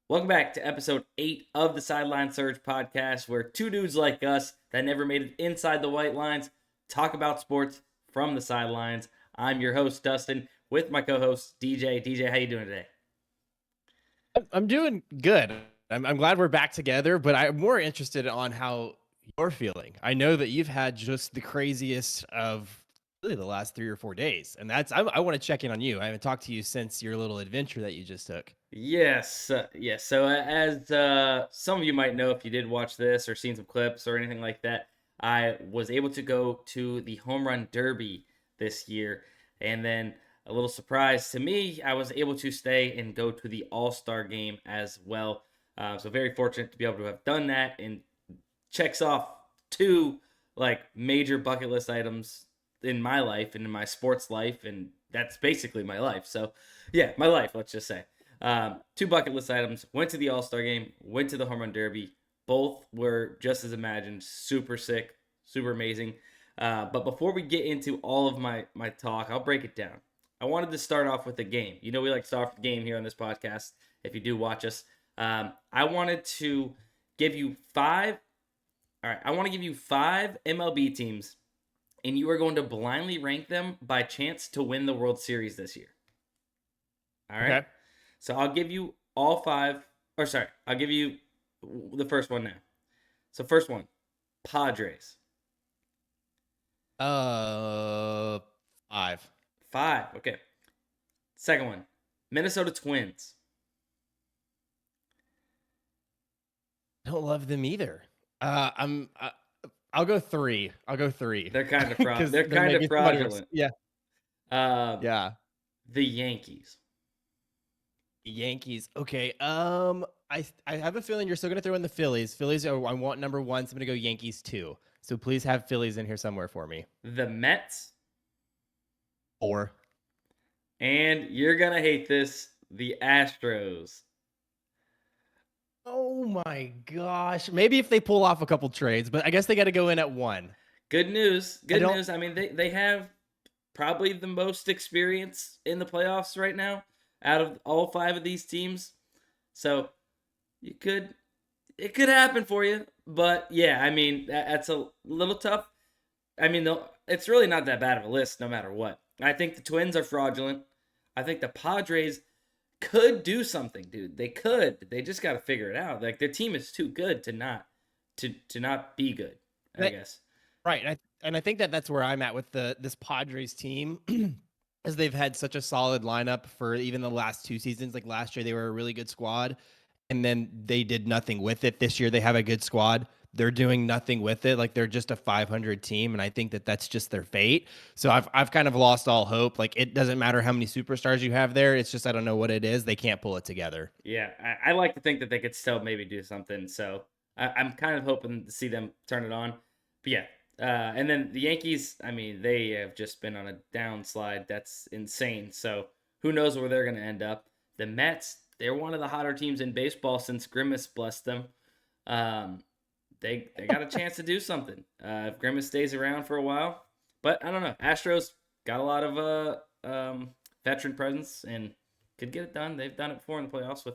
Welcome back to episode 8 of the Sideline Surge podcast, where two dudes like us that never made it inside the white lines talk about sports from the sidelines. I'm your host, Dustin, with my co-host, DJ. DJ, how you doing today? I'm doing good. I'm glad we're back together, but I'm more interested on how you're feeling. I know that you've had just the craziest of really the last 3 or 4 days, and I want to check in on you. I haven't talked to you since your little adventure that you just took. Yes. So as some of you might know, if you did watch this or seen some clips or anything like that, I was able to go to the Home Run Derby this year, and then a little surprise to me, I was able to stay and go to the All-Star game as well. So very fortunate to be able to have done that, and checks off two like major bucket list items in my life and in my sports life, and that's basically my life. So yeah, my life, let's just say. Two bucket list items. Went to the All-Star game, went to the Home Run Derby. Both were just as imagined. Super sick, super amazing. But before we get into all of my talk, I'll break it down. I wanted to start off with a game. You know, we like to start off the game here on this podcast, if you do watch us. I wanted to give you five. All right, I want to give you 5 MLB teams, and you are going to blindly rank them by chance to win the World Series this year. All right? Okay. So I'll give you all 5. Or sorry, I'll give you the first one now. So first one, Padres. 5. 5. Okay. Second one, Minnesota Twins. I don't love them either. I'll go 3. They're kind of fraudulent. Yeah. Uh, Yeah. The Yankees. Yankees. Okay. I have a feeling you're still gonna throw in the Phillies. Phillies are I want number 1, so I'm gonna go Yankees 2. So please have Phillies in here somewhere for me. The Mets. 4. And you're going to hate this, the Astros. Oh my gosh. Maybe if they pull off a couple trades, but I guess they got to go in at 1. Good news. Good news. I mean, they have probably the most experience in the playoffs right now out of all 5 of these teams. So it could happen for you. But yeah, I mean, that's a little tough. I mean, it's really not that bad of a list no matter what. I think the Twins are fraudulent. I think the Padres could do something, dude. They could. They just got to figure it out. Like, their team is too good to not be good, I guess. Right. And I think that's where I'm at with this Padres team. As they've had such a solid lineup for even the last 2 seasons. Like last year, they were a really good squad, and then they did nothing with it. This year, they have a good squad. They're doing nothing with it. Like they're just a 500 team, and I think that's just their fate. So I've kind of lost all hope. Like it doesn't matter how many superstars you have there. It's just I don't know what it is. They can't pull it together. Yeah, I like to think that they could still maybe do something. So I'm kind of hoping to see them turn it on. But yeah, and then the Yankees, I mean, they have just been on a downslide. That's insane. So who knows where they're going to end up. The Mets, they're one of the hotter teams in baseball since Grimace blessed them. They got a chance to do something if Grimace stays around for a while. But I don't know. Astros got a lot of veteran presence and could get it done. They've done it before in the playoffs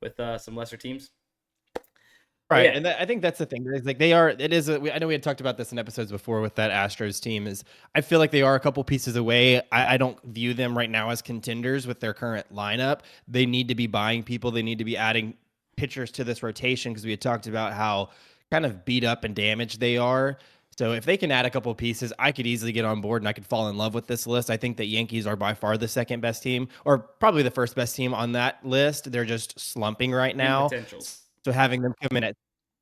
with some lesser teams. Right, yeah. And I think that's the thing. It's like they are. It is. I know we had talked about this in episodes before with that Astros team. Is I feel like they are a couple pieces away. I don't view them right now as contenders with their current lineup. They need to be buying people. They need to be adding pitchers to this rotation because we had talked about how kind of beat up and damaged they are. So if they can add a couple pieces, I could easily get on board and I could fall in love with this list. I think that Yankees are by far the second best team, or probably the first best team on that list. They're just slumping right now. So having them come in at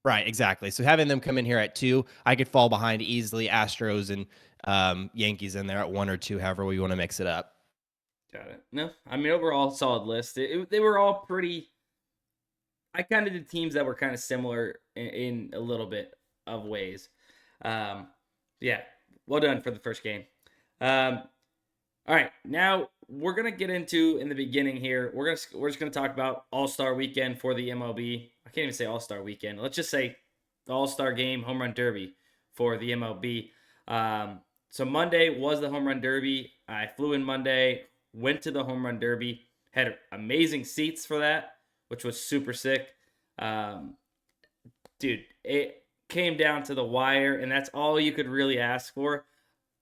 right, exactly. So having them come in here at 2, I could fall behind easily Astros and Yankees in there at 1 or 2, however we want to mix it up. Got it. No, I mean overall solid list. They were all pretty. I kind of did teams that were kind of similar in a little bit of ways. Yeah, well done for the first game. All right, now we're gonna get into in the beginning here. We're just gonna talk about All-Star Weekend for the MLB. I can't even say All-Star Weekend. Let's just say the All-Star Game, Home Run Derby for the MLB. So Monday was the Home Run Derby. I flew in Monday, went to the Home Run Derby, had amazing seats for that. which was super sick. Um, dude, it came down to the wire, and that's all you could really ask for.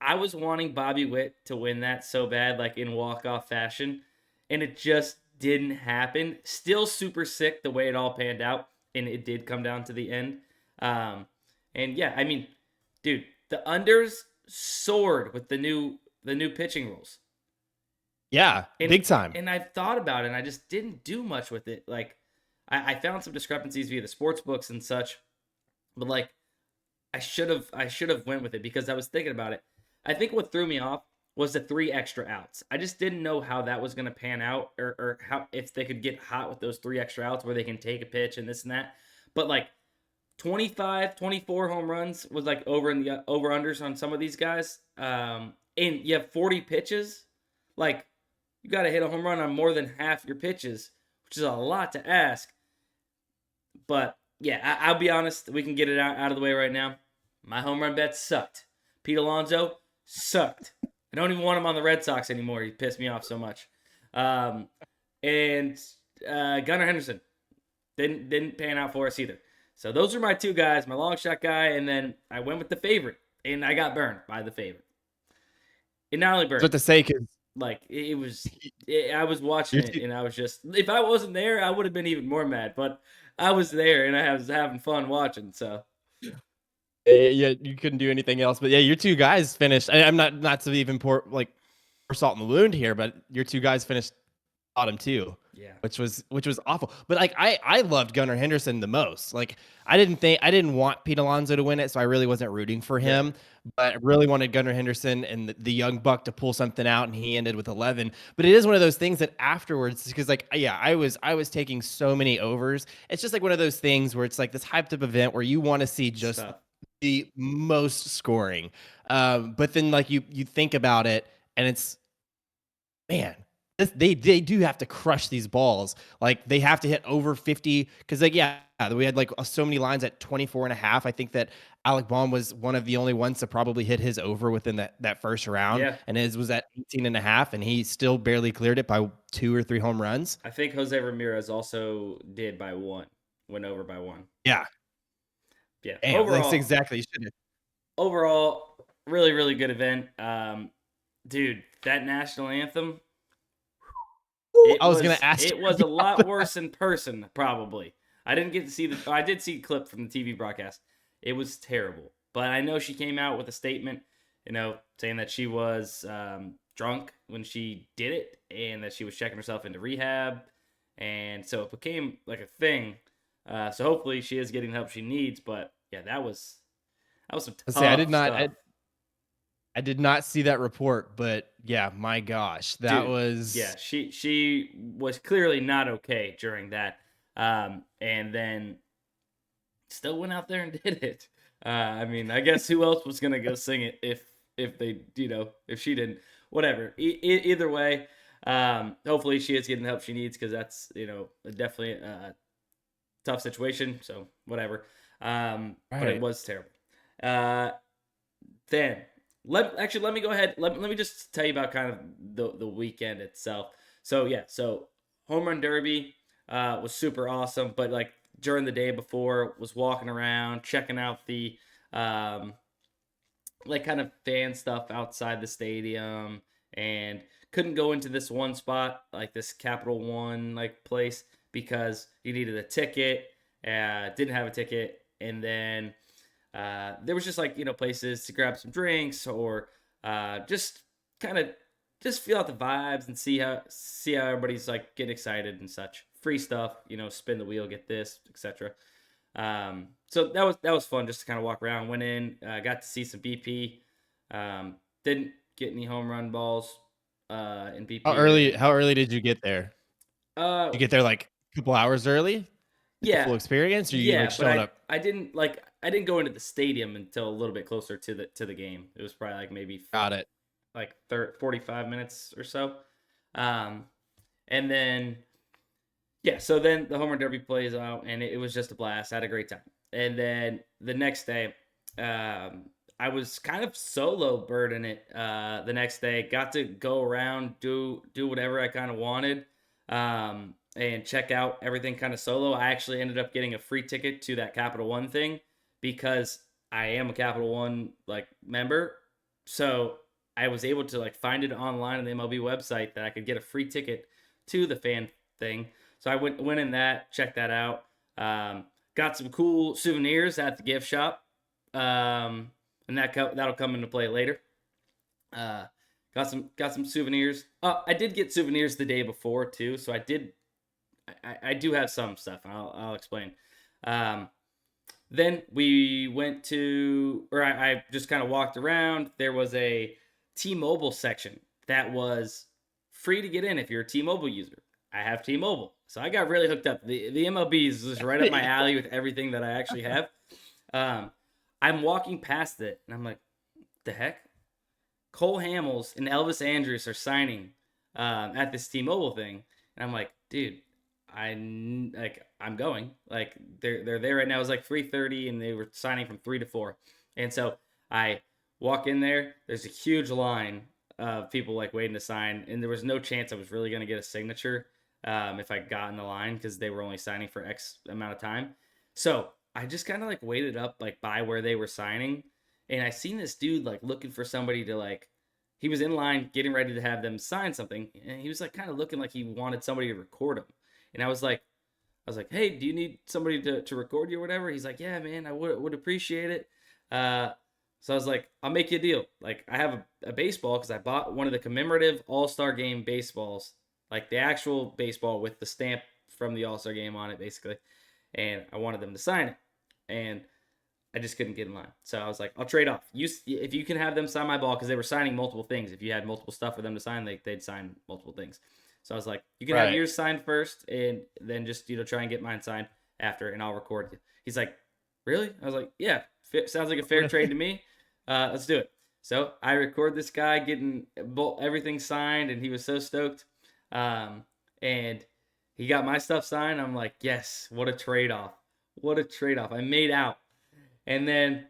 I was wanting Bobby Witt to win that so bad, like in walk-off fashion, and it just didn't happen. Still super sick the way it all panned out, and it did come down to the end. Um, and yeah, I mean, dude, the unders soared with the new pitching rules. Yeah, And big time. and I've thought about it, and I just didn't do much with it. Like, I found some discrepancies via the sports books and such, but like I should have went with it because I was thinking about it. I think what threw me off was the 3 extra outs. I just didn't know how that was going to pan out, or how if they could get hot with those 3 extra outs where they can take a pitch and this and that. But like 25, 24 home runs was like over in the over unders on some of these guys. And you have 40 pitches. Like, you got to hit a home run on more than half your pitches, which is a lot to ask. But yeah, I'll be honest. We can get it out of the way right now. My home run bet sucked. Pete Alonso sucked. I don't even want him on the Red Sox anymore. He pissed me off so much. Um, and Gunnar Henderson didn't pan out for us either. So those are my two guys, my long shot guy, and then I went with the favorite, and I got burned by the favorite. It not only That's burned, what to say because like it was. I was watching you're it, too, and I was just. If I wasn't there, I would have been even more mad. But I was there, and I was having fun watching. So yeah, you couldn't do anything else. But yeah, your two guys finished. I'm not to even pour salt in the wound here, but your two guys finished bottom two, yeah, which was awful. But like I loved Gunnar Henderson the most. Like I didn't want Pete Alonso to win it, so I really wasn't rooting for yeah, him. But I really wanted Gunnar Henderson and the young buck to pull something out, and he ended with 11. But it is one of those things that afterwards, because like yeah, I was taking so many overs. It's just like one of those things where it's like this hyped up event where you want to see just stuff. the most scoring. But then like you think about it, and it's man, they do have to crush these balls. Like they have to hit over 50 because like yeah, we had like so many lines at 24 and a half. I think that Alec Baum was one of the only ones to probably hit his over within that first round, Yeah, and his was at 18 and a half, and he still barely cleared it by 2 or 3 home runs. I think Jose Ramirez also did by one, went over by one. Yeah, Yeah, damn, that's overall, exactly. You should have. overall, really, really good event. Dude, that national anthem, it I was gonna was ask it you was a about lot that. worse in person. Probably, I didn't get to see the. I did see a clip from the TV broadcast. It was terrible, but I know she came out with a statement, saying that she was drunk when she did it, and that she was checking herself into rehab, and so it became like a thing. So hopefully she is getting the help she needs. But yeah, that was some Let's say tough stuff. I did not see that report, but yeah, my gosh, that Dude, yeah, was she was clearly not okay during that, and then still went out there and did it. I mean, I guess who else was gonna go sing it if they, if she didn't? Whatever. Either way, hopefully she is getting the help she needs because that's definitely a tough situation. So whatever. But it right. was terrible. Uh, then let me go ahead. Let me just tell you about kind of the weekend itself. So yeah, so home run derby was super awesome, but like during the day before, was walking around checking out the um, like kind of fan stuff outside the stadium, and couldn't go into this one spot, like this Capital One like place, because you needed a ticket. Didn't have a ticket, and then there was just like places to grab some drinks, or just kind of just feel out the vibes and see how everybody's like getting excited and such. Free stuff, spin the wheel, get this, etc. So that was fun just to kind of walk around. Went in, got to see some BP. Didn't get any home run balls in BP or anything. How early did you get there? Uh, You get there like a couple hours early? Get the yeah, full experience, or you like yeah, but showing I up? I didn't like I didn't go into the stadium until a little bit closer to the game. It was probably like maybe Got it. like 45 minutes or so. Um, and then yeah, so then the home run derby plays out, and it was just a blast. I had a great time. And then the next day, I was kind of solo birding it. The next day, got to go around, do whatever I kind of wanted. and check out everything kind of solo. I actually ended up getting a free ticket to that Capital One thing because I am a Capital One like member. So I was able to like find it online on the MLB website that I could get a free ticket to the fan thing. So I went in that, checked that out. Got some cool souvenirs at the gift shop, and that'll come into play later. Uh, got some souvenirs. I did get souvenirs the day before too, so I do have some stuff. I'll explain. Um, then we went to, or I just kind of walked around. There was a T-Mobile section that was free to get in if you're a T-Mobile user. I have T-Mobile, so I got really hooked up. The MLB is just right up my alley with everything that I actually have. I'm walking past it, and I'm like, the heck? Cole Hamels and Elvis Andrus are signing at this T-Mobile thing, and I'm like, dude, I'm going. Like they're there right now. It was like 3:30, and they were signing from 3 to 4, and so I walk in there. There's a huge line of people like waiting to sign, and there was no chance I was really gonna get a signature if I got in the line because they were only signing for X amount of time. So I just kind of like waited up like by where they were signing, and I seen this dude like looking for somebody to like. He was in line getting ready to have them sign something, and he was like kind of looking like he wanted somebody to record him. And I was like, hey, do you need somebody to record you or whatever? He's like, yeah, man, I would appreciate it. So I was like, I'll make you a deal. Like, I have a baseball because I bought one of the commemorative All-Star Game baseballs, like the actual baseball with the stamp from the All-Star Game on it, basically. And I wanted them to sign it. And I just couldn't get in line. So I was like, I'll trade off. If you can have them sign my ball, because they were signing multiple things. If you had multiple stuff for them to sign, they'd sign multiple things. So I was like, you can have yours signed first, and then just try and get mine signed after, and I'll record you. He's like, really? I was like, yeah, sounds like a fair trade to me. Let's do it. So I record this guy getting everything signed, and he was so stoked. And he got my stuff signed. I'm like, yes, what a trade-off. What a trade-off. I made out. And then,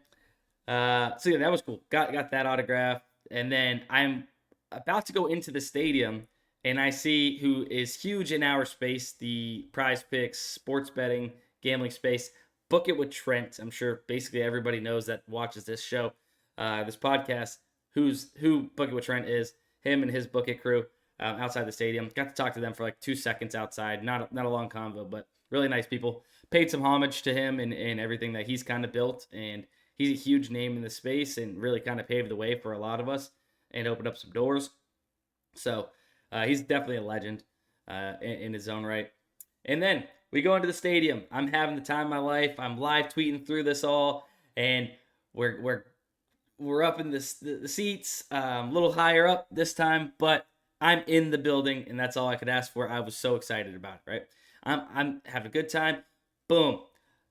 so yeah, that was cool. Got that autograph. And then I'm about to go into the stadium, and I see who is huge in our space, the PrizePicks, sports betting, gambling space. Book It with Trent. I'm sure basically everybody knows that watches this show, this podcast, who Book It with Trent is. Him and his Book It crew outside the stadium. Got to talk to them for like 2 seconds outside. Not a long convo, but really nice people. Paid some homage to him and everything that he's kind of built. And he's a huge name in the space and really kind of paved the way for a lot of us and opened up some doors. So he's definitely a legend in his own right. And then we go into the stadium. I'm having the time of my life. I'm live tweeting through this all, and we're up in the seats, a little higher up this time, but I'm in the building, and that's all I could ask for. I was so excited about it. Right? I'm having a good time. Boom.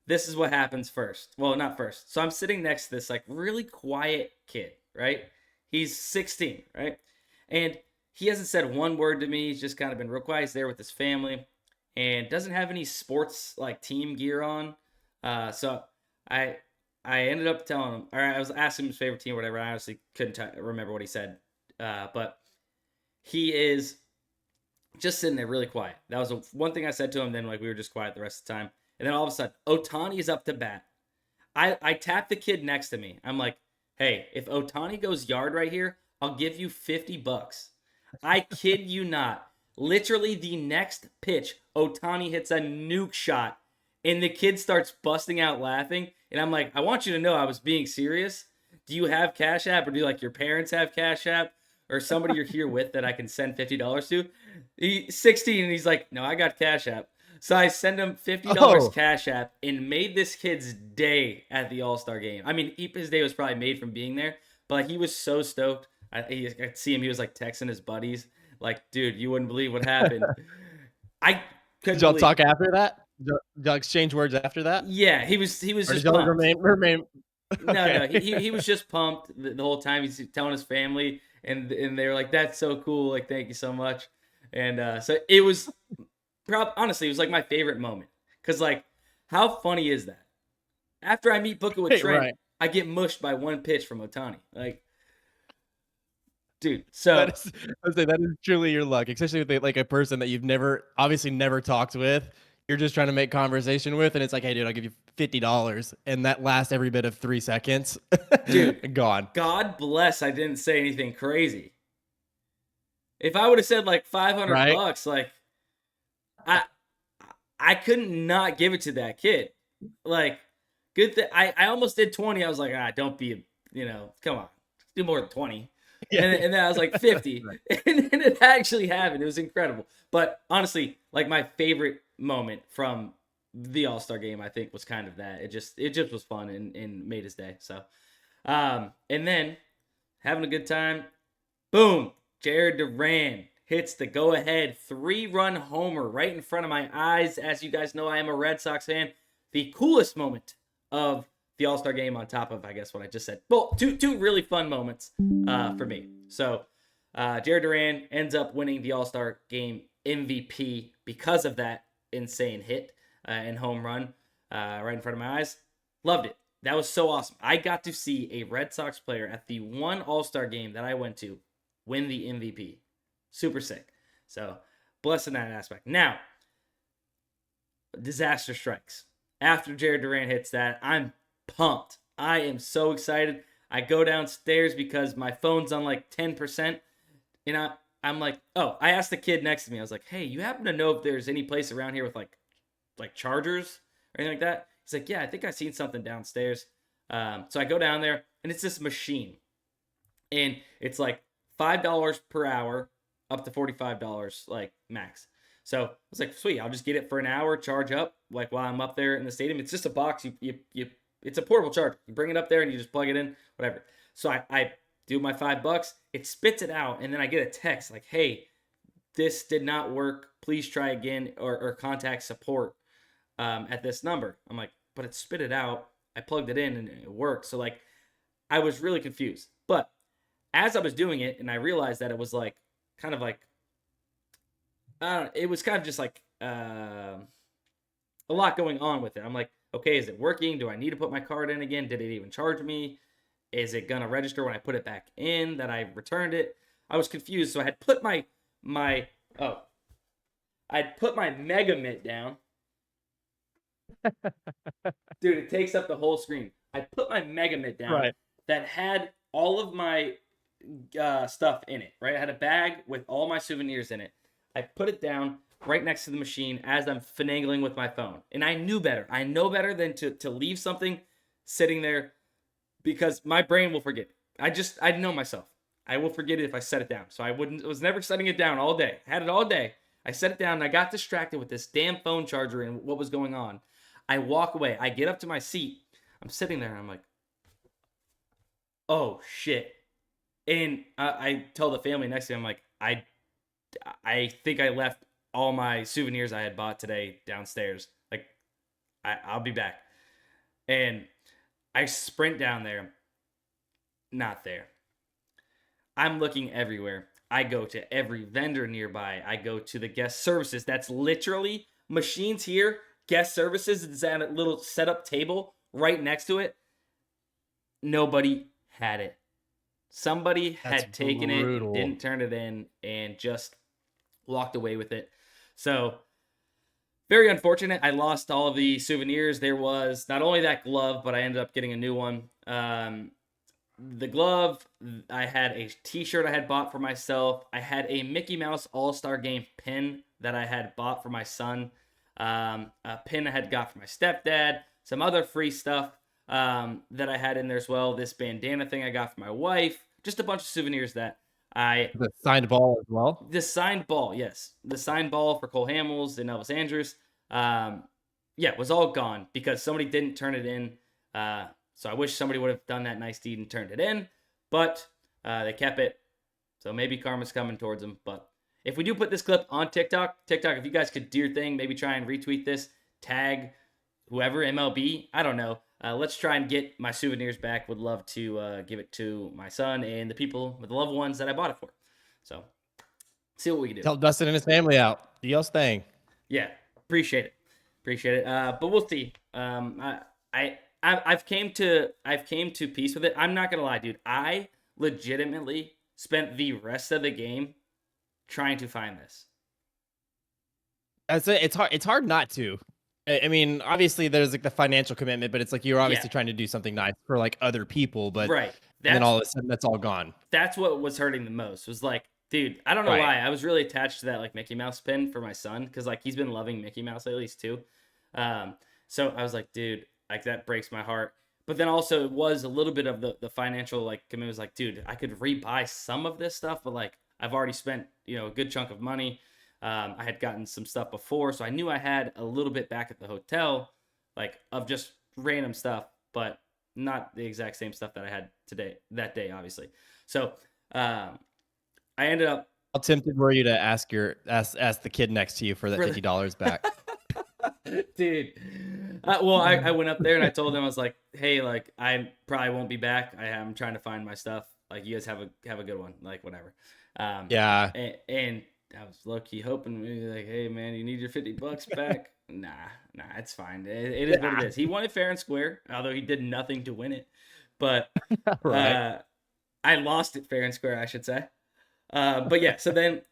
This is what happens first. Well, not first. So I'm sitting next to this like really quiet kid. Right? He's 16. Right? And he hasn't said one word to me. He's just kind of been real quiet. He's there with his family and doesn't have any sports like team gear on. So I ended up telling him, or I was asking him his favorite team or whatever. I honestly couldn't remember what he said. But he is just sitting there really quiet. That was one thing I said to him. Then like we were just quiet the rest of the time. And then all of a sudden, Ohtani is up to bat. I tapped the kid next to me. I'm like, hey, if Ohtani goes yard right here, I'll give you $50. I kid you not. Literally the next pitch, Ohtani hits a nuke shot, and the kid starts busting out laughing. And I'm like, I want you to know I was being serious. Do you have Cash App, or do like your parents have Cash App, or somebody you're here with that I can send $50 to? He's 16, and he's like, no, I got Cash App. So I send him $50 Cash App and made this kid's day at the All-Star game. I mean, his day was probably made from being there, but he was so stoked. I could see him. He was like texting his buddies, like, "Dude, you wouldn't believe what happened." I couldn't. Did y'all talk after that? Did y'all exchange words after that? Yeah, he was or just did y'all pumped. remain. No, he was just pumped the whole time. He's telling his family, and they were like, "That's so cool! Like, thank you so much." And so it was, honestly, it was like my favorite moment because like, how funny is that? After I meet Booker with Trent, I get mushed by one pitch from Ohtani. Like. Dude, so that is truly your luck, especially with like a person that you've obviously never talked with. You're just trying to make conversation with, and it's like, hey, dude, I'll give you $50, and that lasts every bit of 3 seconds. dude, Gone. God bless I didn't say anything crazy. If I would have said like 500 Right? bucks, like I I couldn't not give it to that kid. Like, good thing I almost did 20. I was like, don't be, come on, do more than 20. Yeah. And then I was like 50, Right. and it actually happened. It was incredible. But honestly, like my favorite moment from the All-Star game, I think, was kind of that. It just was fun and made his day. So, and then having a good time. Boom, Jared Duran hits the go-ahead 3-run homer right in front of my eyes. As you guys know, I am a Red Sox fan. The coolest moment of the All-Star game, on top of, I guess, what I just said. Well, two really fun moments for me. So Jared Duran ends up winning the All-Star game MVP because of that insane hit and home run right in front of my eyes. Loved it. That was so awesome. I got to see a Red Sox player at the one All-Star game that I went to win the MVP. Super sick. So, blessed in that aspect. Now, disaster strikes. After Jared Duran hits that, I'm pumped. I am so excited. I go downstairs because my phone's on like 10%. And I'm like, oh, I asked the kid next to me. I was like, hey, you happen to know if there's any place around here with like chargers or anything like that? He's like, yeah, I think I've seen something downstairs. So I go down there, and it's this machine. And it's like $5 per hour up to $45 like max. So I was like, sweet, I'll just get it for an hour, charge up like while I'm up there in the stadium. It's just a box. You it's a portable charger. You bring it up there and you just plug it in, whatever. So I do my $5. It spits it out, and then I get a text like, hey, this did not work. Please try again or contact support at this number. I'm like, but it spit it out. I plugged it in and it worked. So like, I was really confused. But as I was doing it, and I realized that it was like kind of like, it was kind of just like a lot going on with it. I'm like, okay, is it working? Do I need to put my card in again? Did it even charge me? Is it gonna register when I put it back in that I returned it? I was confused, so I had put I'd put my Mega Mitt down. Dude, it takes up the whole screen. I put my Mega Mitt down Right. that had all of my stuff in it, right? I had a bag with all my souvenirs in it. I put it down right next to the machine as I'm finagling with my phone. And I knew better. I know better than to leave something sitting there because my brain will forget. I know myself. I will forget it if I set it down. So I was never setting it down all day. I had it all day. I set it down and I got distracted with this damn phone charger and what was going on. I walk away. I get up to my seat. I'm sitting there and I'm like, oh shit. And I tell the family next to me, I'm like, I think I left all my souvenirs I had bought today downstairs. Like, I'll be back. And I sprint down there. Not there. I'm looking everywhere. I go to every vendor nearby. I go to the guest services. That's literally machines here. Guest services is at a little setup table right next to it. Nobody had it. Somebody had taken brutal. it, didn't turn it in, and just walked away with it. So, very unfortunate. I lost all of the souvenirs. There was not only that glove, but I ended up getting a new one. The glove, I had a t-shirt I had bought for myself. I had a Mickey Mouse All-Star Game pin that I had bought for my son. A pin I had got for my stepdad. Some other free stuff that I had in there as well. This bandana thing I got for my wife. Just a bunch of souvenirs that The signed ball as well. The signed ball, yes. The signed ball for Cole Hamels and Elvis Andrus. It was all gone because somebody didn't turn it in. So I wish somebody would have done that nice deed and turned it in. But they kept it. So maybe karma's coming towards them. But if we do put this clip on TikTok, if you guys could do your thing, maybe try and retweet this, tag whoever, MLB, I don't know. Let's try and get my souvenirs back. Would love to give it to my son and the people with the loved ones that I bought it for. So, see what we can do. Tell Dustin and his family out. Do y'all's thing. Yeah, appreciate it. But we'll see. I've came to peace with it. I'm not gonna lie, dude. I legitimately spent the rest of the game trying to find this. That's it. It's hard not to. I mean, obviously there's like the financial commitment, but it's like you're Yeah, obviously trying to do something nice for like other people, but right. and then That's all of a sudden that's all gone. that's what was hurting the most. Was like, dude, I don't know Right. why. I was really attached to that like Mickey Mouse pin for my son because like he's been loving Mickey Mouse at least too. Um, so I was like, dude, like that breaks my heart. But then also it was a little bit of the financial like commitment. Was like, dude, I could rebuy some of this stuff, but like I've already spent a good chunk of money. I had gotten some stuff before, so I knew I had a little bit back at the hotel, like of just random stuff, but not the exact same stuff that I had that day, obviously. So um, I ended up How tempted were you to ask the kid next to you for that for $50 back? dude. Well, I went up there and I told them I was like, hey, like I probably won't be back. I'm trying to find my stuff. Like you guys have a good one. Like whatever. Yeah. And I was low key hoping maybe like, hey man, you need your $50 back. Nah, it's fine. It is what it Yeah. is. He won it fair and square, although he did nothing to win it. But Right. uh, I lost it fair and square, I should say. But yeah, so then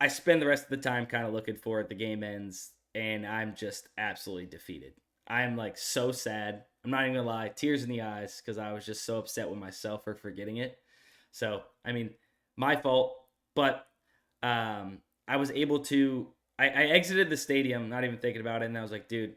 I spend the rest of the time kind of looking for it. The game ends, and I'm just absolutely defeated. I'm like so sad. I'm not even gonna lie, tears in the eyes because I was just so upset with myself for forgetting it. So I mean, my fault. But I was able to. I exited the stadium, not even thinking about it, and I was like, dude,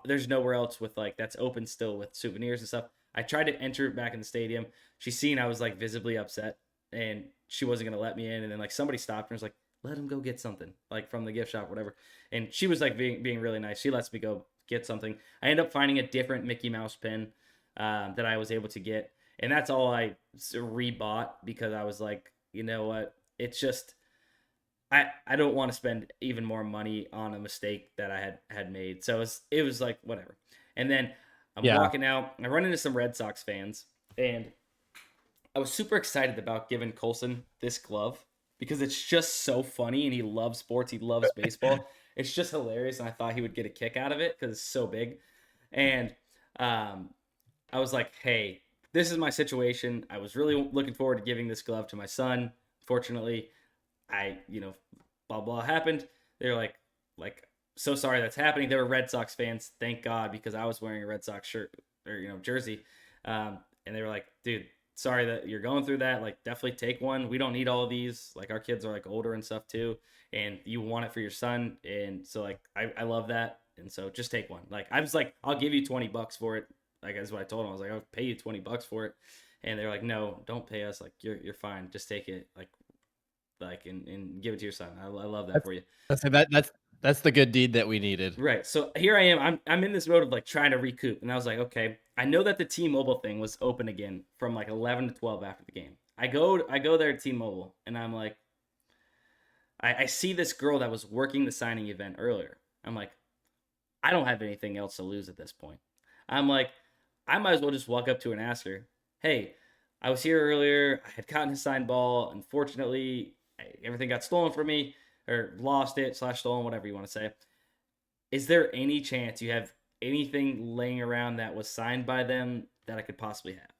there's nowhere else with like that's open still with souvenirs and stuff. I tried to enter back in the stadium. She seen I was like visibly upset, and she wasn't gonna let me in. And then like somebody stopped and was like, "Let him go get something like from the gift shop, whatever." And she was like being really nice. She lets me go get something. I end up finding a different Mickey Mouse pin that I was able to get, and that's all I rebought because I was like, you know what? It's just I don't want to spend even more money on a mistake that I had made. So it was like whatever. And then I'm Yeah. walking out. I run into some Red Sox fans, and I was super excited about giving Colson this glove because it's just so funny, and he loves sports. He loves baseball. It's just hilarious, and I thought he would get a kick out of it because it's so big. And um, I was like, hey, this is my situation. I was really looking forward to giving this glove to my son. Fortunately, blah blah happened. They're like, so sorry that's happening. They were Red Sox fans, thank God, because I was wearing a Red Sox shirt or jersey, and they were like, dude, sorry that you're going through that. Like, definitely take one. We don't need all of these. Like, our kids are like older and stuff too, and you want it for your son, and so like, I love that, and so just take one. Like, I was like, I'll give you $20 for it. Like that's what I told them. I was like, I'll pay you $20 for it, and they're like, no, don't pay us. Like, you're fine. Just take it. Like and give it to your son. I love that That's for you. that's the good deed that we needed. Right. So here I am. I'm in this mode of like trying to recoup, and I was like, okay, I know that the T-Mobile thing was open again from like 11 to 12 after the game. I go there to T-Mobile, and I'm like, I see this girl that was working the signing event earlier. I'm like, I don't have anything else to lose at this point. I'm like, I might as well just walk up to her and ask her, hey, I was here earlier. I had gotten a signed ball. Unfortunately, everything got stolen from me or lost it / stolen, whatever you want to say. Is there any chance you have anything laying around that was signed by them that I could possibly have?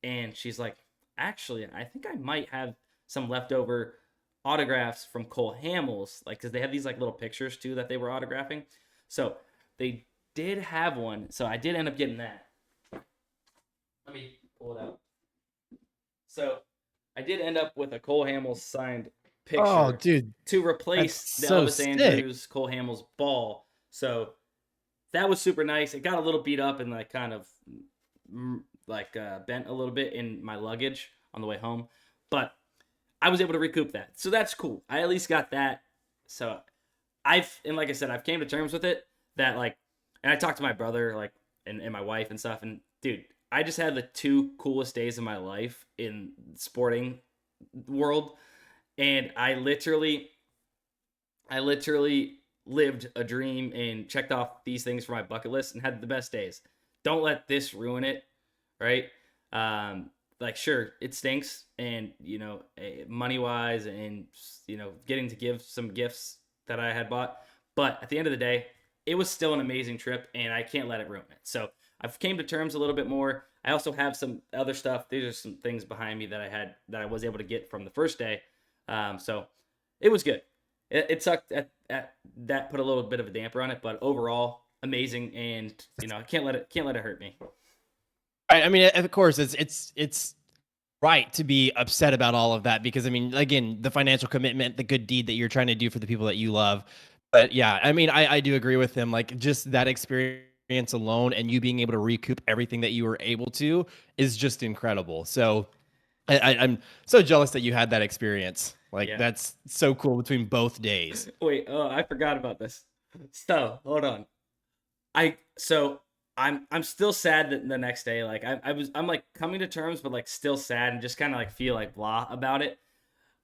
And she's like, actually, I think I might have some leftover autographs from Cole Hamels, like because they have these like little pictures too that they were autographing. So they did have one. So I did end up getting that. Let me pull it out. So I did end up with a Cole Hamels signed Oh, picture dude, to that's replace the so Elvis sick. Andrews Cole Hamels ball. So that was super nice. It got a little beat up and like kind of bent a little bit in my luggage on the way home, but I was able to recoup that. So that's cool. I at least got that. So and like I said, I've came to terms with it that like, and I talked to my brother like and my wife and stuff, and dude, I just had the two coolest days of my life in sporting world, and I literally lived a dream and checked off these things for my bucket list and had the best days. Don't let this ruin it, right? Like sure, it stinks, and money wise, and getting to give some gifts that I had bought, but at the end of the day, it was still an amazing trip, and I can't let it ruin it. So I've came to terms a little bit more. I also have some other stuff. These are some things behind me that I was able to get from the first day. So it was good. It sucked that put a little bit of a damper on it, but overall amazing. And I can't let it hurt me. I mean, of course, it's right to be upset about all of that because I mean, again, the financial commitment, the good deed that you're trying to do for the people that you love. But yeah, I mean, I do agree with him. Like just that experience alone and you being able to recoup everything that you were able to is just incredible. So I'm so jealous that you had that experience. Like Yeah. that's so cool between both days. Wait. Oh, I forgot about this. So hold on. I'm still sad that the next day, like I'm like coming to terms, but like still sad and just kind of like feel like blah about it.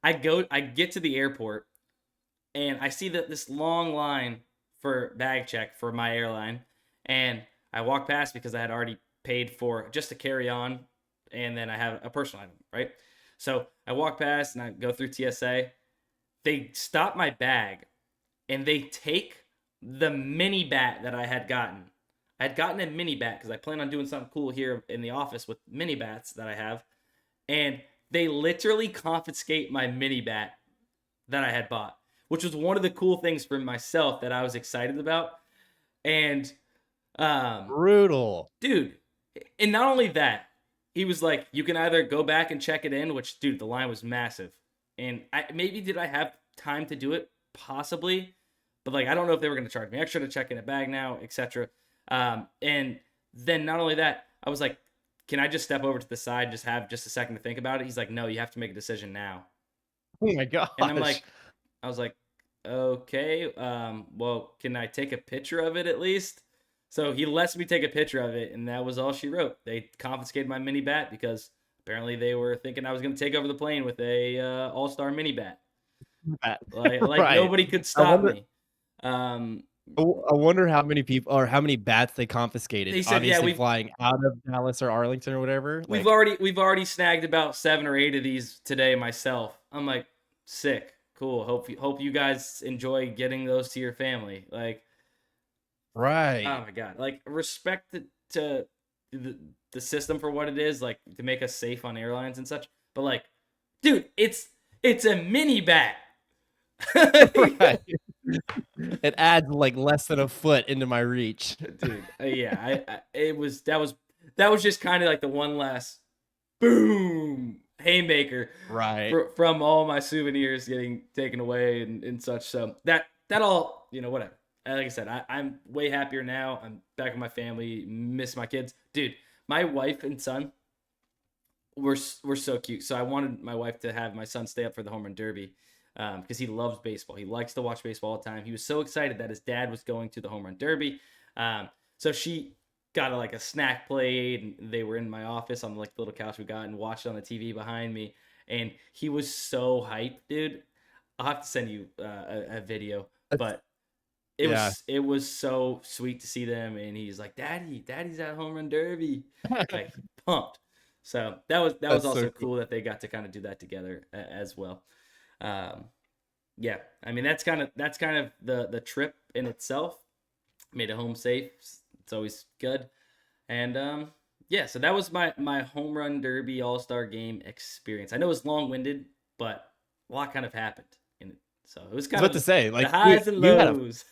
I get to the airport and I see that this long line for bag check for my airline, and I walk past because I had already paid for just to carry on, and then I have a personal item, right? So I walk past and I go through TSA. They stop my bag and they take the mini bat that I had gotten. I had gotten a mini bat because I plan on doing something cool here in the office with mini bats that I have, and they literally confiscate my mini bat that I had bought, which was one of the cool things for myself that I was excited about. And um, Brutal. dude, and not only that, he was like, you can either go back and check it in, which dude, the line was massive, and maybe did I have time to do it? Possibly, but like I don't know if they were going to charge me extra to check in a bag now, etc. And then not only that, I was like, can I just step over to the side, just have just a second to think about it? He's like, no, you have to make a decision now. Oh my And I'm gosh. like, I was like, okay, well, can I take a picture of it at least? So he lets me take a picture of it, and that was all she wrote. They confiscated my mini bat because apparently they were thinking I was going to take over the plane with a all-star mini bat. Like Right. nobody could I stop wonder me. Um, I wonder how many people or how many bats they they confiscated. said, yeah, Obviously flying out of Dallas or Arlington or whatever. we've Like, already we've already snagged about 7 or 8 of these today myself. I'm like, sick, cool. Hope you guys enjoy getting those to your family. Like, oh right. my god, like respect to the, the system for what it is, like to make us safe on airlines and such. But like, dude, it's a mini bat. Right. It adds like less than a foot into my reach. Dude, yeah, that was just kind of like the one last boom haymaker Right. from all my souvenirs getting taken away and such. So that all, whatever. Like I said, I'm way happier now. I'm back with my family, miss my kids. Dude, my wife and son were so cute. So I wanted my wife to have my son stay up for the home run derby because he loves baseball. He likes to watch baseball all the time. He was so excited that his dad was going to the home run derby. So she got like a snack plate, and they were in my office on like the little couch we got and watched on the TV behind me. And he was so hyped, dude. I'll have to send you a video, That's, but it yeah. was it was so sweet to see them. And he's like, Daddy's at home run derby, like pumped. So that was That's so also cool. cool that they got to kind of do that together as well. Um, yeah, I mean that's kind of the trip in itself. Made it home safe. It's always good. And yeah, so that was my home run derby all-star game experience. I know it's long-winded, but a lot kind of happened in it. So it was I was kind about of to say, the like highs and lows.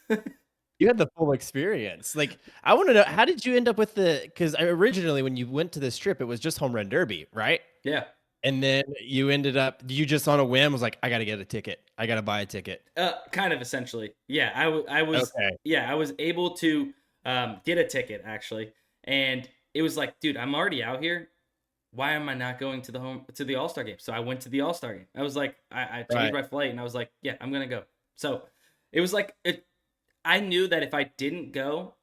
you had the full experience. Like, I want to know how did you end up with because originally when you went to this trip, it was just home run derby, right? Yeah. And then you ended up, you just on a whim was like, I got to get a ticket. I got to buy a ticket. Kind of essentially. Yeah, I was Okay. yeah, I was able to get a ticket actually. And it was like, dude, I'm already out here. Why am I not going to the All-Star game? So I went to the All-Star game. I was like, I changed Right. my flight and I was like, yeah, I'm gonna go. So it was like I knew that if I didn't go,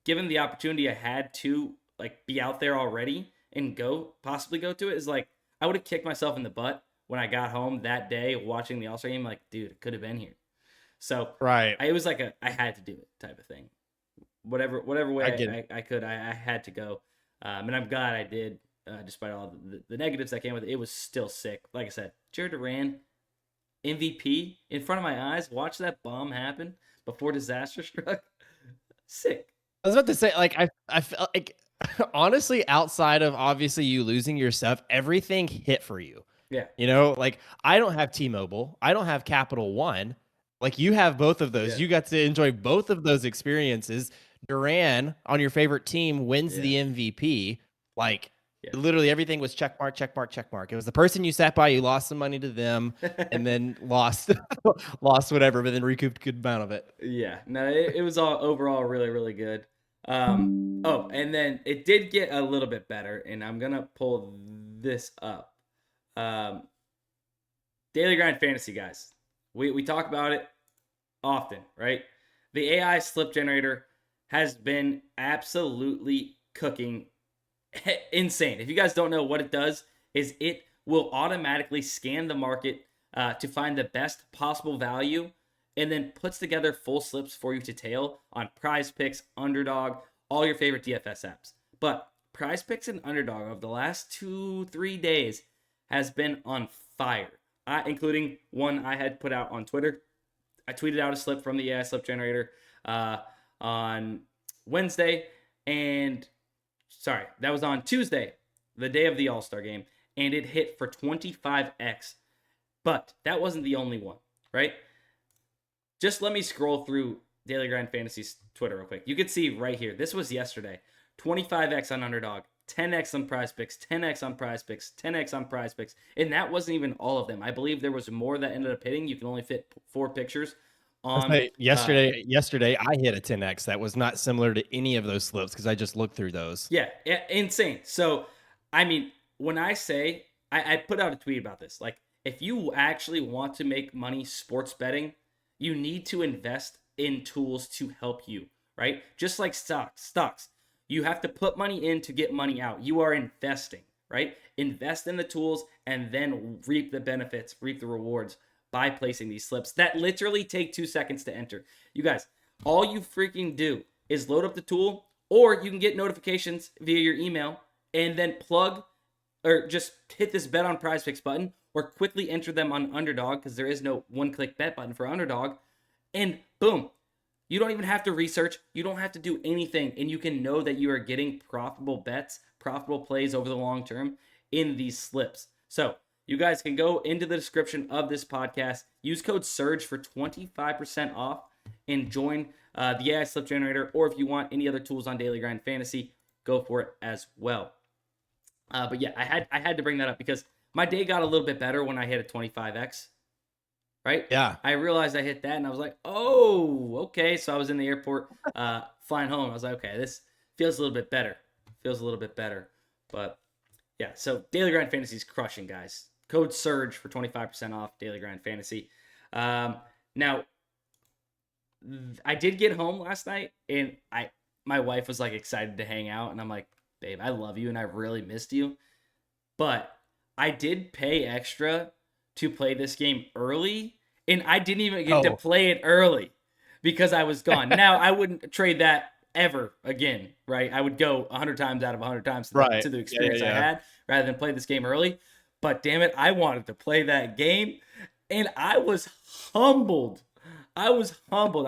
given the opportunity I had to like be out there already and possibly go to it, is like I would have kicked myself in the butt when I got home that day watching the All-Star game. Like, dude, it could have been here. So Right. it was like I had to do it type of thing. Whatever I way get it. I could, I had to go, and I'm glad I did. Despite all the negatives that came with it, it was still sick. Like I said, Jared Duran, MVP in front of my eyes. Watch that bomb happen before disaster struck. Sick. I was about to say, like, I felt like honestly, outside of obviously you losing your stuff, everything hit for you. Yeah. You know, like I don't have T-Mobile, I don't have Capital One. Like you have both of those. Yeah. You got to enjoy both of those experiences. Duran on your favorite team wins Yeah. the MVP. Like Yeah. literally everything was check mark, check mark, check mark. It was the person you sat by, you lost some money to them, and then lost lost whatever, but then recouped a good amount of it. Yeah, no, it was all overall really, really good. Oh, and then it did get a little bit better, and I'm gonna pull this up. Um, Daily Grind Fantasy, guys. We talk about it often, right? The AI slip generator has been absolutely cooking insane. If you guys don't know what it does, is it will automatically scan the market to find the best possible value and then puts together full slips for you to tail on PrizePicks, Underdog, all your favorite DFS apps. But PrizePicks and Underdog of the last 2-3 days has been on fire, including one I had put out on Twitter. I tweeted out a slip from the AI slip generator on Wednesday, and sorry, that was on Tuesday, the day of the All-Star game, and it hit for 25x. But that wasn't the only one, right? Just let me scroll through Daily Grind Fantasy's Twitter real quick. You can see right here. This was yesterday. 25x on Underdog, 10x on PrizePicks, 10x on PrizePicks, 10x on PrizePicks, and that wasn't even all of them. I believe there was more that ended up hitting. You can only fit 4 pictures on. Yesterday I hit a 10x that was not similar to any of those slips because I just looked through those. Yeah, insane. So, I mean, when I say I put out a tweet about this, like if you actually want to make money sports betting, you need to invest in tools to help you, right? Just like stocks. You have to put money in to get money out. You are investing, right? Invest in the tools and then reap the benefits, reap the rewards by placing these slips that literally take 2 seconds to enter. You guys, all you freaking do is load up the tool, or you can get notifications via your email and then plug or just hit this bet on PrizePicks button or quickly enter them on Underdog because there is no one-click bet button for Underdog. And boom, you don't even have to research. You don't have to do anything. And you can know that you are getting profitable bets, profitable plays over the long term in these slips. So you guys can go into the description of this podcast, use code SURGE for 25% off, and join the AI Slip Generator. Or if you want any other tools on Daily Grind Fantasy, go for it as well. But yeah, I had to bring that up because my day got a little bit better when I hit a 25x. Right? Yeah. I realized I hit that and I was like, oh, okay. So I was in the airport flying home. I was like, okay, this feels a little bit better. But yeah, so Daily Grind Fantasy is crushing, guys. Code SURGE for 25% off Daily Grind Fantasy. Now, I did get home last night and my wife was like excited to hang out. And I'm like, babe, I love you and I really missed you. But I did pay extra to play this game early, and I didn't even get to play it early because I was gone. Now, I wouldn't trade that ever again, right? I would go 100 times out of 100 times to the experience I had rather than play this game early. But damn it, I wanted to play that game, and I was humbled. I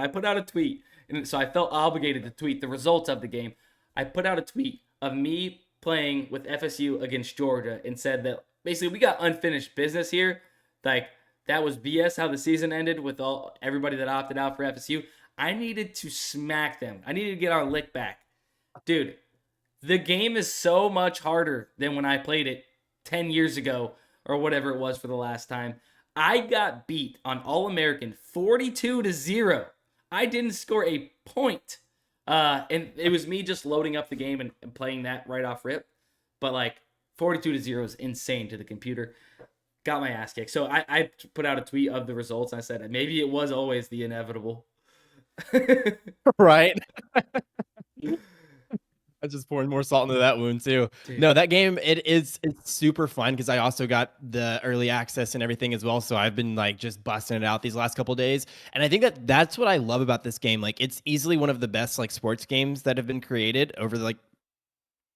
put out a tweet, and so I felt obligated to tweet the results of the game. I put out a tweet of me playing with FSU against Georgia and said that basically we got unfinished business here. Like, that was BS how the season ended with everybody that opted out for FSU. I needed to smack them. I needed to get our lick back. Dude, the game is so much harder than when I played it 10 years ago or whatever it was for the last time. I got beat on All-American 42-0. I didn't score a point. And it was me just loading up the game and playing that right off rip. But like 42-0 is insane to the computer. Got my ass kicked. So I put out a tweet of the results. And I said, maybe it was always the inevitable. Right. I just pouring more salt into that wound too. Dude. No, that game, it's super fun because I also got the early access and everything as well. So I've been like just busting it out these last couple of days. And I think that's what I love about this game. Like it's easily one of the best like sports games that have been created over like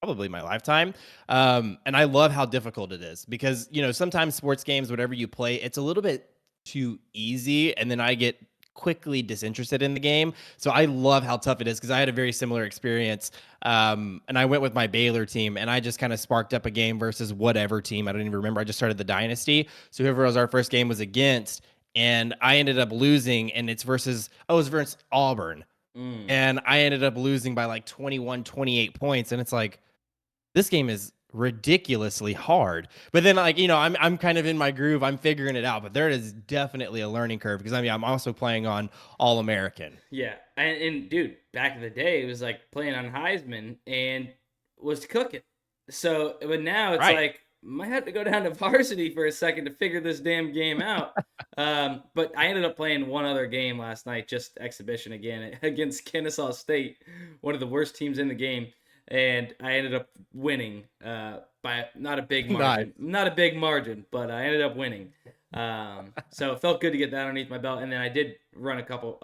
probably my lifetime. And I love how difficult it is because, you know, sometimes sports games, whatever you play, it's a little bit too easy. And then I get quickly disinterested in the game. So I love how tough it is because I had a very similar experience. And I went with my Baylor team and I just kind of sparked up a game versus whatever team. I don't even remember. I just started the dynasty. So whoever was our first game was against, and I ended up losing. And it was versus Auburn. Mm. And I ended up losing by like 21, 28 points. And it's like, this game is ridiculously hard. But then, like, I'm kind of in my groove. I'm figuring it out. But there is definitely a learning curve because I'm also playing on All American. Yeah, and dude, back in the day, it was like playing on Heisman and was cooking. So, but now it's Right. like might have to go down to varsity for a second to figure this damn game out. But I ended up playing one other game last night, just exhibition again against Kennesaw State, one of the worst teams in the game, and I ended up winning by not a big Nice. margin, not a big margin, but I ended up winning. So it felt good to get that underneath my belt, and then I did run a couple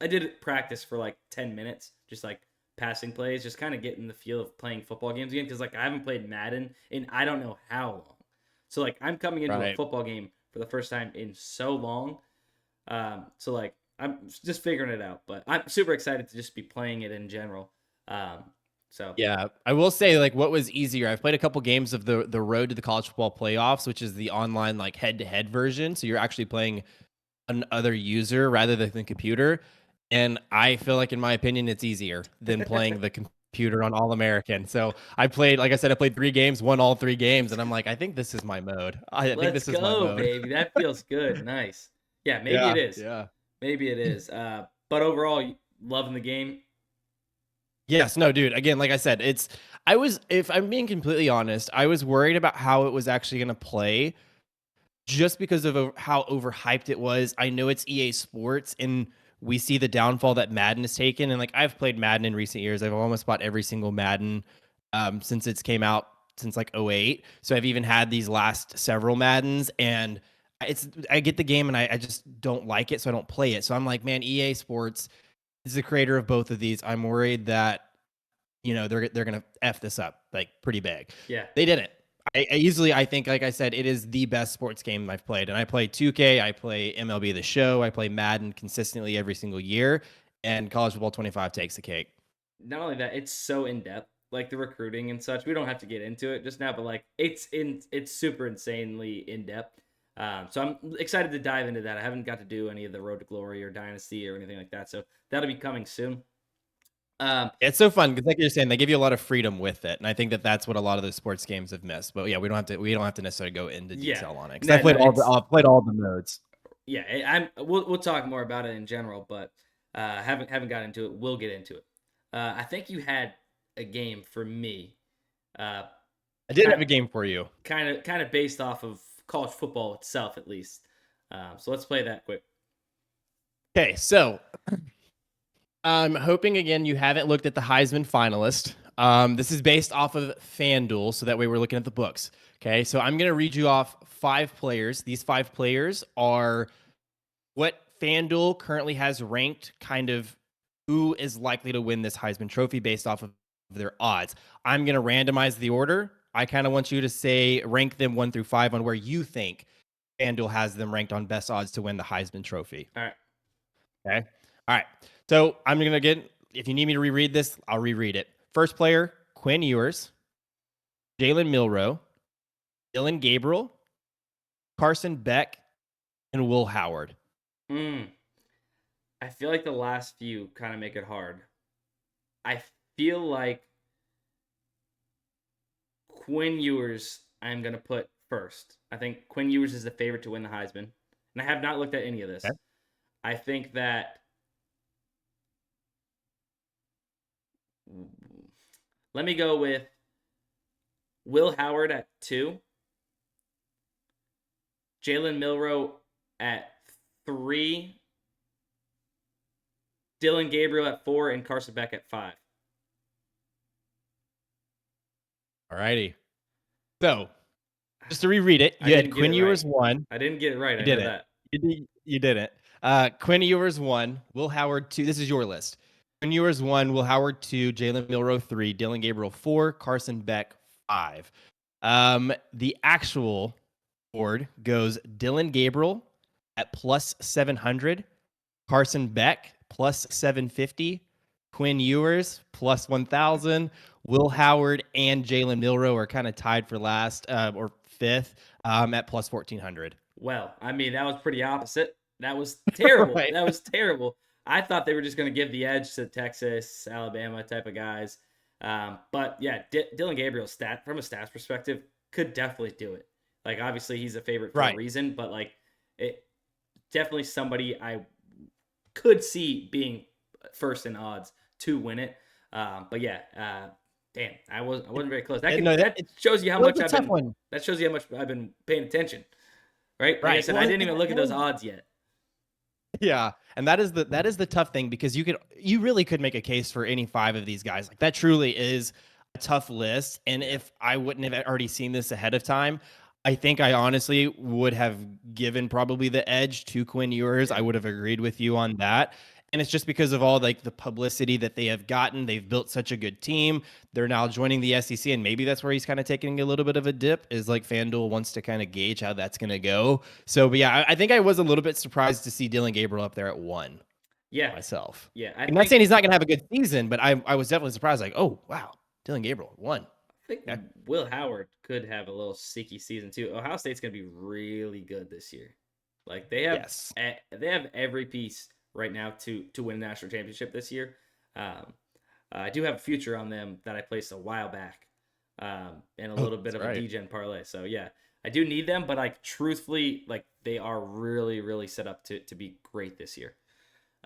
I did practice for like 10 minutes, just like passing plays, just kind of getting the feel of playing football games again. Cause like I haven't played Madden in I don't know how long. So like I'm coming into a Right. football game for the first time in so long. So like I'm just figuring it out, but I'm super excited to just be playing it in general. Um, so Yeah, I will say, like, what was easier? I've played a couple games of the Road to the College Football Playoffs, which is the online like head-to-head version. So you're actually playing another user rather than the computer. And I feel like, in my opinion, it's easier than playing the computer on All American. So I played, like I said, I played 3 games, won all 3 games, and I'm like, I think this is my mode. I think let's this is my go, mode. baby. That feels good. Nice. Yeah, maybe it Yeah, is. yeah. Maybe it is. But overall, loving the game. Yes, no, dude. Again, like I said, if I'm being completely honest, I was worried about how it was actually going to play just because of how overhyped it was. I know it's EA Sports, and we see the downfall that Madden has taken. And like I've played Madden in recent years. I've almost bought every single Madden since it's came out since like '08. So I've even had these last several Maddens, and I get the game and I just don't like it, so I don't play it. So I'm like, man, EA Sports is the creator of both of these. I'm worried that they're gonna f this up like pretty big. Yeah. They didn't. I think, like I said, it is the best sports game I've played. And I play 2K, I play MLB The Show, I play Madden consistently every single year, and College Football 25 takes the cake. Not only that, it's so in depth, like the recruiting and such. We don't have to get into it just now, but like it's super insanely in depth. So I'm excited to dive into that. I haven't got to do any of the Road to Glory or Dynasty or anything like that, so that'll be coming soon. It's so fun because, like you're saying, they give you a lot of freedom with it, and I think that that's what a lot of those sports games have missed. But yeah, we don't have to necessarily go into Yeah, detail on it because no, no, I've played all the modes. yeah. We'll talk more about it in general, but haven't got into it. We'll get into it. I think you had a game for me. Uh, I did kind have a game for you. kind of based off of college football itself, at least. So let's play that quick. Okay, so I'm hoping again you haven't looked at the Heisman finalist. This is based off of FanDuel, so that way we're looking at the books. Okay, so I'm going to read you off 5 players. These 5 players are what FanDuel currently has ranked, kind of who is likely to win this Heisman Trophy based off of their odds. I'm going to randomize the order. I kind of want you to say rank them 1 through 5 on where you think FanDuel has them ranked on best odds to win the Heisman Trophy. All right. Okay. All right. So I'm going to get, if you need me to reread this, I'll reread it. First player, Quinn Ewers, Jalen Milroe, Dylan Gabriel, Carson Beck, and Will Howard. I feel like the last few kind of make it hard. I feel like Quinn Ewers, I'm going to put first. I think Quinn Ewers is the favorite to win the Heisman. And I have not looked at any of this. Okay. I think that. Let me go with Will Howard at 2, Jalen Milroe at 3, Dylan Gabriel at 4, and Carson Beck at 5. All righty. So just to reread it, you had Quinn Ewers 1. I didn't get it right. You I did know it. that. You didn't. Quinn Ewers 1, Will Howard 2. This is your list. Quinn Ewers 1, Will Howard 2, Jalen Milroe 3, Dylan Gabriel 4, Carson Beck 5. The actual board goes Dylan Gabriel at plus 700, Carson Beck plus 750, Quinn Ewers plus 1,000, Will Howard and Jalen Milroe are kind of tied for last or fifth at plus 1,400. Well, I mean, that was pretty opposite. That was terrible. Right. That was terrible. I thought they were just going to give the edge to Texas, Alabama type of guys. But yeah, Dylan Gabriel's from a stats perspective could definitely do it. Like, obviously he's a favorite for a reason, but like, it definitely somebody I could see being first in odds to win it. But yeah, damn, I wasn't very close. That shows you how much that shows you how much I've been paying attention. Right? Like I said, I didn't even look at those odds yet. Yeah, and that is the tough thing, because you really could make a case for any 5 of these guys. Like, that truly is a tough list, and if I wouldn't have already seen this ahead of time, I think I honestly would have given probably the edge to Quinn Ewers. I would have agreed with you on that. And it's just because of all like the publicity that they have gotten. They've built such a good team. They're now joining the SEC, and maybe that's where he's kind of taking a little bit of a dip, is like FanDuel wants to kind of gauge how that's going to go. So, but yeah, I think I was a little bit surprised to see Dylan Gabriel up there at 1. Yeah. Myself. Yeah. I'm not saying he's not going to have a good season, but I was definitely surprised. Like, oh, wow, Dylan Gabriel, 1. I think Will Howard could have a little sticky season too. Ohio State's going to be really good this year. Like, they have every piece right now to win a national championship this year. I do have a future on them that I placed a while back, and a little bit of a DGen parlay. So yeah, I do need them, but like, truthfully, like, they are really, really set up to be great this year.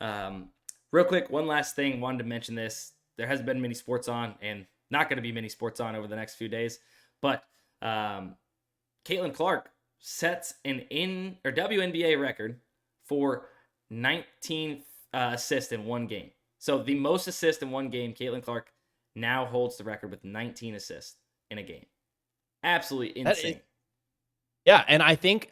Real quick, one last thing, wanted to mention this. There hasn't been many sports on, and not going to be many sports on over the next few days, but Caitlin Clark sets an WNBA record for 19 assists in one game. So the most assists in one game, Caitlin Clark now holds the record with 19 assists in a game. Absolutely insane. Yeah, and I think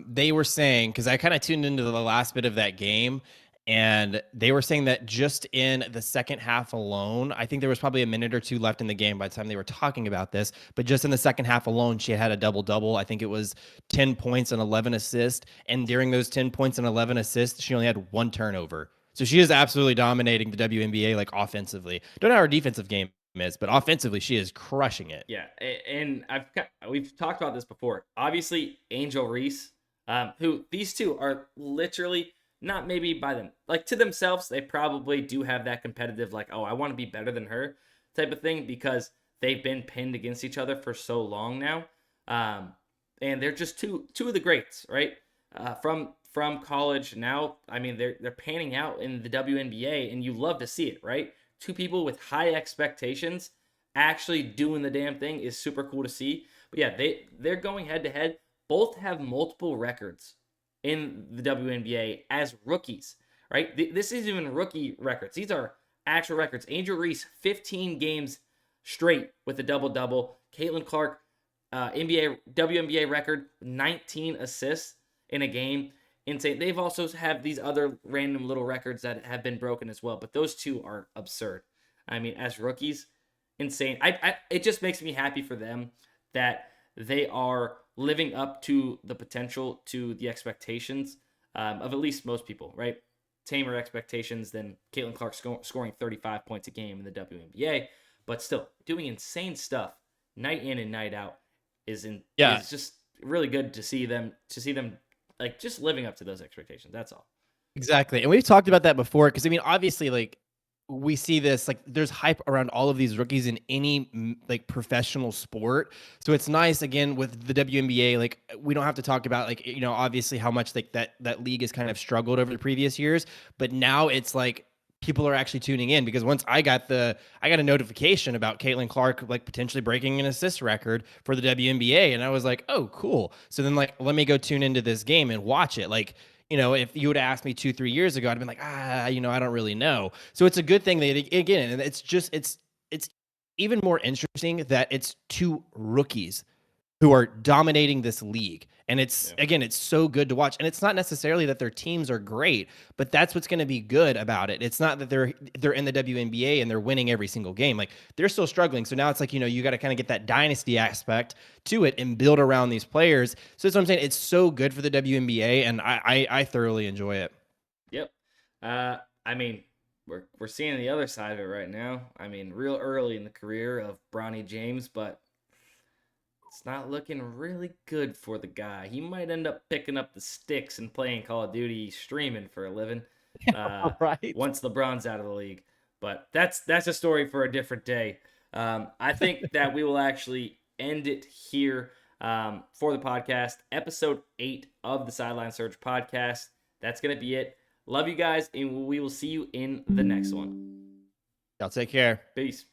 they were saying, because I kind of tuned into the last bit of that game, and they were saying that just in the second half alone, I think there was probably a minute or 2 left in the game by the time they were talking about this, but just in the second half alone, she had a double-double. I think it was 10 points and 11 assists, and during those 10 points and 11 assists, she only had 1 turnover. So she is absolutely dominating the WNBA, like, offensively. Don't know how her defensive game is, but offensively, she is crushing it. Yeah, and we've talked about this before. Obviously, Angel Reese, who these two are literally, not maybe by them, like, to themselves, they probably do have that competitive, like, oh, I want to be better than her type of thing, because they've been pinned against each other for so long now. And they're just two of the greats, right? From college now. I mean, they're panning out in the WNBA, and you love to see it, right? 2 people with high expectations actually doing the damn thing is super cool to see. But yeah, they're going head to head. Both have multiple records in the WNBA as rookies, right? This isn't even rookie records. These are actual records. Angel Reese, 15 games straight with a double-double. Caitlin Clark, WNBA record, 19 assists in a game. Insane. They've also have these other random little records that have been broken as well, but those two are absurd. I mean, as rookies, insane. It just makes me happy for them that they are living up to the potential, to the expectations of at least most people, right? Tamer expectations than Caitlin Clark scoring 35 points a game in the WNBA, but still doing insane stuff night in and night out is just really good to see them like, just living up to those expectations. That's all. Exactly. And we've talked about that before, because I mean, obviously, like, we see this, like, there's hype around all of these rookies in any like professional sport. So it's nice, again, with the WNBA, like, we don't have to talk about, like, you know, obviously how much like that league has kind of struggled over the previous years, but now it's like people are actually tuning in, because once I got a notification about Caitlin Clark, like, potentially breaking an assist record for the WNBA, and I was like, oh, cool. So then, like, let me go tune into this game and watch it. Like, you know, if you would have asked me 2-3 years ago, I'd been like, you know, I don't really know. So it's a good thing that, again, and it's even more interesting that it's 2 rookies who are dominating this league. And again, it's so good to watch. And it's not necessarily that their teams are great, but that's what's going to be good about it. It's not that they're in the WNBA and they're winning every single game. Like, they're still struggling. So now it's like, you know, you got to kind of get that dynasty aspect to it and build around these players. So that's what I'm saying. It's so good for the WNBA, and I thoroughly enjoy it. Yep. I mean, we're seeing the other side of it right now. I mean, real early in the career of Bronny James, but it's not looking really good for the guy. He might end up picking up the sticks and playing Call of Duty streaming for a living Right. once LeBron's out of the league. But that's a story for a different day. I think that we will actually end it here for the podcast, episode 8 of the Sideline Search podcast. That's going to be it. Love you guys, and we will see you in the next one. Y'all take care. Peace.